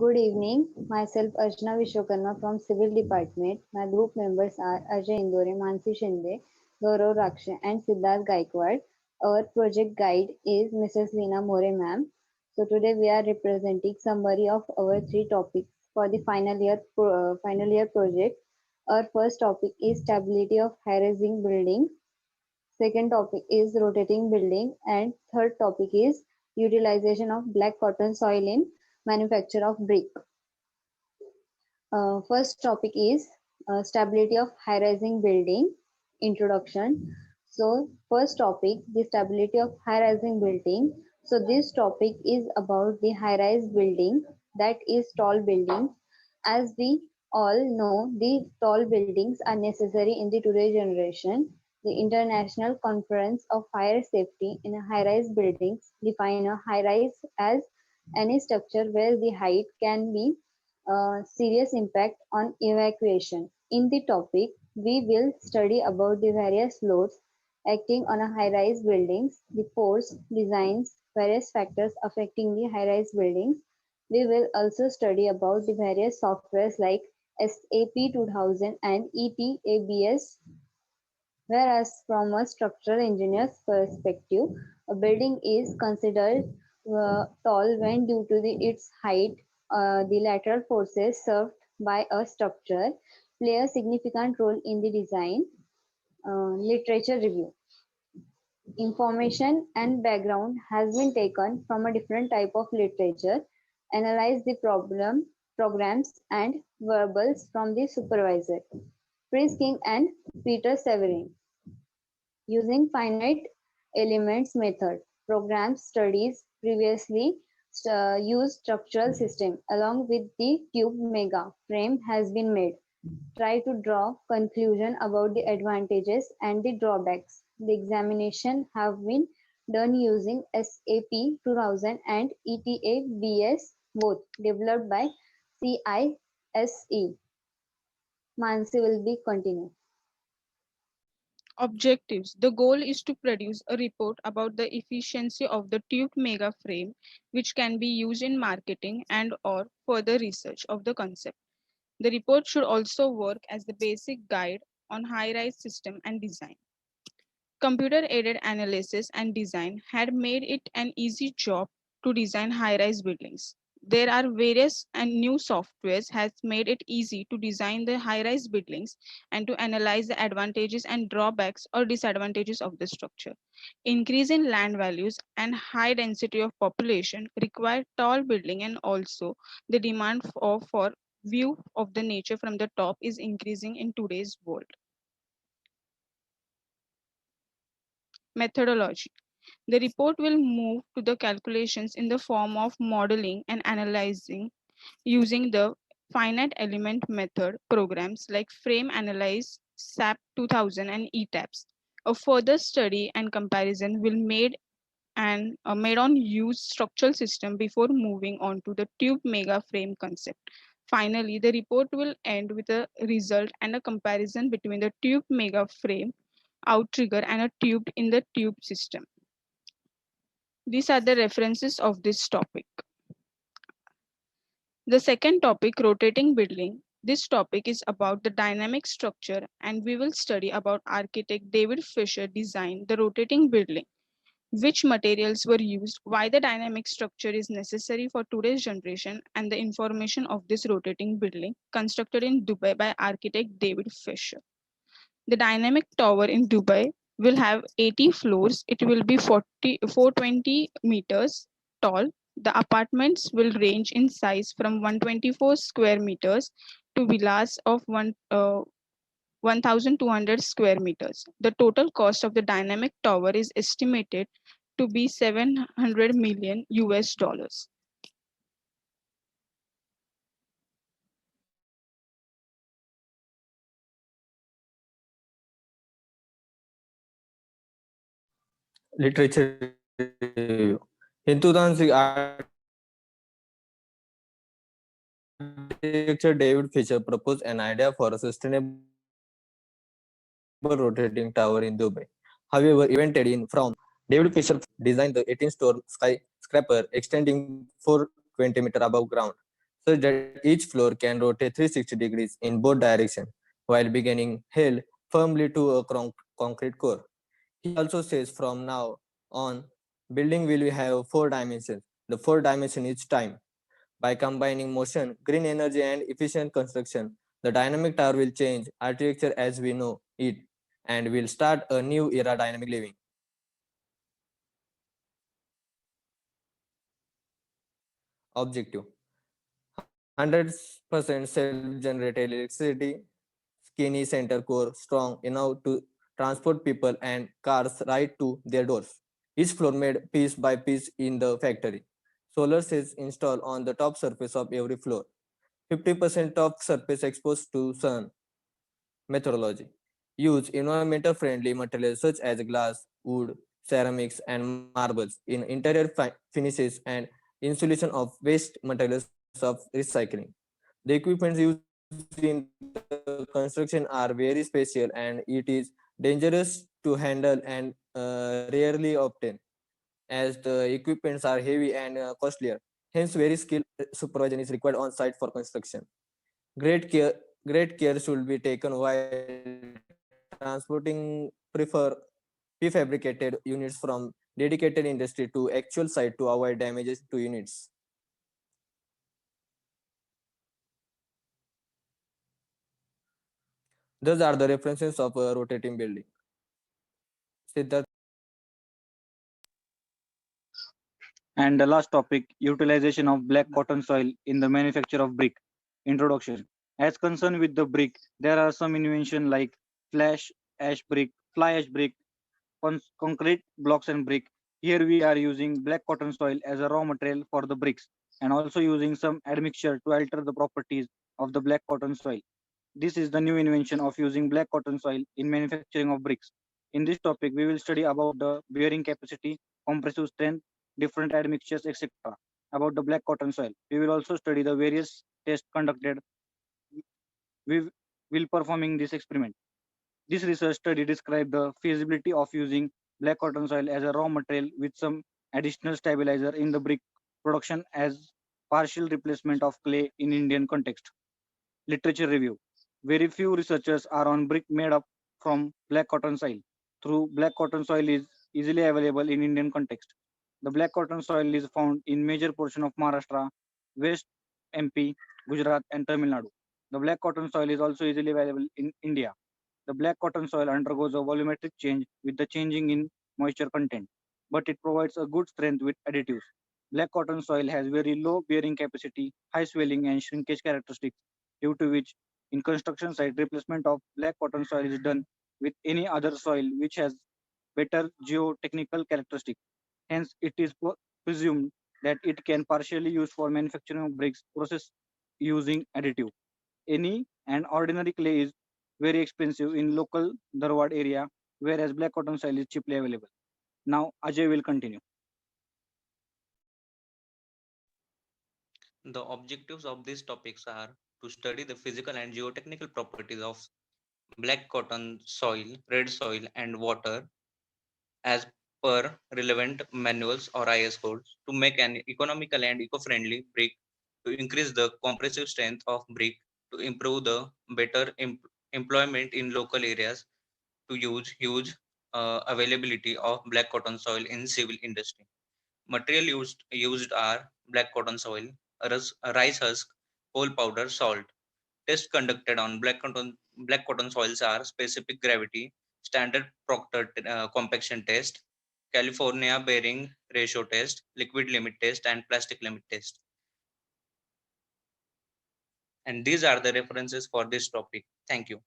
Good evening. Myself Archana Vishwakarma from Civil Department. My group members are Ajay Indore, Mansi Shinde, Gaurav Rakshe and Siddharth Gaikwad. Our project guide is Mrs. Leena More ma'am. So today we are representing summary of our three topics for the final year project. Our first topic is stability of high-rising building. Second topic is rotating building, and third topic is utilization of black cotton soil in manufacture of brick. First topic is stability of high-rising building introduction. So first topic, the stability of high-rising building. So this topic is about the high-rise building, that is tall buildings. As we all know, the tall buildings are necessary in the today's generation. The International Conference of Fire Safety in high-rise buildings define a high-rise as any structure where the height can be serious impact on evacuation. In the topic, we will study about the various loads acting on a high-rise buildings, the force, designs, various factors affecting the high-rise buildings. We will also study about the various softwares like SAP 2000 and ETABS. Whereas from a structural engineer's perspective, a building is considered tall when due to its height, the lateral forces served by a structure play a significant role in the design. Literature review. Information and background has been taken from a different type of literature, analyze the programs and verbals from the supervisor. Chris King and Peter Severin. Using finite elements method, programs studies previously used structural system along with the tube mega frame has been made. Try to draw conclusion about the advantages and the drawbacks. The examination have been done using SAP 2000 and ETABS, both developed by CISE. Mansi will be continue. Objectives. The goal is to produce a report about the efficiency of the tube mega frame, which can be used in marketing and or further research of the concept. The report should also work as the basic guide on high-rise system and design. Computer-aided analysis and design had made it an easy job to design high-rise buildings. There are various and new softwares has made it easy to design the high-rise buildings and to analyze the advantages and drawbacks or disadvantages of the structure. Increase in land values and high density of population require tall building, and also the demand for view of the nature from the top is increasing in today's world. Methodology. The report will move to the calculations in the form of modeling and analyzing using the finite element method programs like Frame Analyze, SAP 2000 and ETABS. A further study and comparison will made on used structural system before moving on to the tube mega frame concept. Finally, the report will end with a result and a comparison between the tube mega frame outrigger and a tube in the tube system. These are the references of this topic. The second topic, rotating building. This topic is about the dynamic structure, and we will study about architect David Fisher designed the rotating building, which materials were used, why the dynamic structure is necessary for today's generation, and the information of this rotating building constructed in Dubai by architect David Fisher. The dynamic tower in Dubai will have 80 floors. It will be 420 meters tall. The apartments will range in size from 124 square meters to villas of 1,200 square meters. The total cost of the dynamic tower is estimated to be 700 million US dollars. Literature review. In 2006, architecture David Fisher proposed an idea for a sustainable rotating tower in Dubai. However, invented in from David Fisher designed the 18-story skyscraper extending 420 meters above ground. such that each floor can rotate 360 degrees in both directions while beginning held firmly to a concrete core. He also says from now on, building will have four dimensions. The fourth dimension is time. By combining motion, green energy, and efficient construction, the dynamic tower will change architecture as we know it and will start a new era dynamic living. Objective: 100% self-generated electricity, skinny center core strong enough to transport people and cars right to their doors. Each floor made piece by piece in the factory. Solar cells installed on the top surface of every floor. 50% top surface exposed to sun. Methodology: use environmental friendly materials such as glass, wood, ceramics, and marbles in interior finishes and insulation of waste materials of recycling. The equipment used in the construction are very special and it is dangerous to handle and rarely obtain as the equipments are heavy and costlier. Hence, very skilled supervision is required on site for construction. Great care, great care should be taken while transporting prefabricated units from dedicated industry to actual site to avoid damages to units. Those are the references of a rotating building. Siddharth, And the last topic, utilization of black cotton soil in the manufacture of brick. Introduction. As concerned with the brick, there are some invention like fly ash brick, concrete blocks and brick. Here we are using black cotton soil as a raw material for the bricks and also using some admixture to alter the properties of the black cotton soil. This is the new invention of using black cotton soil in manufacturing of bricks. In this topic, we will study about the bearing capacity, compressive strength, different admixtures, etc. About the black cotton soil. We will also study the various tests conducted. We will performing this experiment. This research study described the feasibility of using black cotton soil as a raw material with some additional stabilizer in the brick production as partial replacement of clay in Indian context. Literature review. Very few researchers are on brick made up from black cotton soil. Through black cotton soil is easily available in Indian context. The black cotton soil is found in major portion of Maharashtra, West MP, Gujarat and Tamil Nadu. The black cotton soil is also easily available in India. The black cotton soil undergoes a volumetric change with the changing in moisture content, but it provides a good strength with additives. Black cotton soil has very low bearing capacity, high swelling and shrinkage characteristics, due to which in construction site replacement of black cotton soil is done with any other soil which has better geotechnical characteristics. Hence, it is presumed that it can partially used for manufacturing of bricks process using additive. Any and ordinary clay is very expensive in local Dharwad area, whereas black cotton soil is cheaply available. Now, Ajay will continue. The objectives of these topics are to study the physical and geotechnical properties of black cotton soil, red soil, and water as per relevant manuals or IS codes to make an economical and eco-friendly brick, to increase the compressive strength of brick, to improve the better employment in local areas, to use huge availability of black cotton soil in civil industry. Material used are black cotton soil, rice husk, whole powder, salt. Tests conducted on black cotton soils are specific gravity, standard Proctor compaction test, California bearing ratio test, liquid limit test, and plastic limit test. And these are the references for this topic. Thank you.